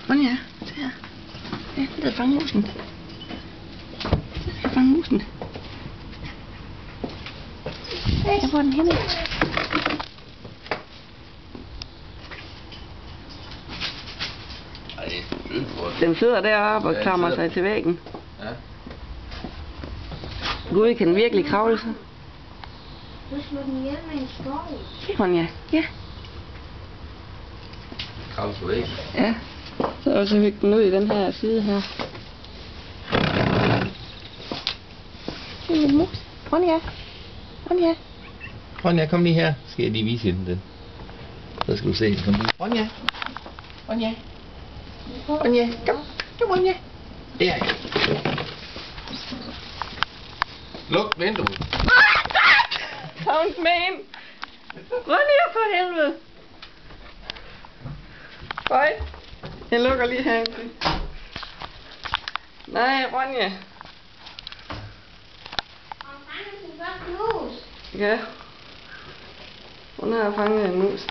Ronja, se her. Ja, det er fange musen. Fange musen. Ja, hvor er den henne? Den sidder deroppe og klamrer sig til væggen. Ja. Gud, kan den virkelig kravle så? Du slår den ihjel med en skov. Ronja, ja. Kravle på væggen. Ja. Så hygge den ud i den her side her. Det er min mus. Ronja. Ronja. Ronja, kom lige her. Skal jeg lige vise hende den? Så skal du se hende. Kom lige. Ronja. Ronja. Ronja. Kom. Kom, Ronja. Der. Luk vinduet. Kom med ind. Ronja, for helvede. Høj. Jeg lukker lige her. Nej, Ronja. Og fanget sin godt mus. Ja. Hun har fanget en mus.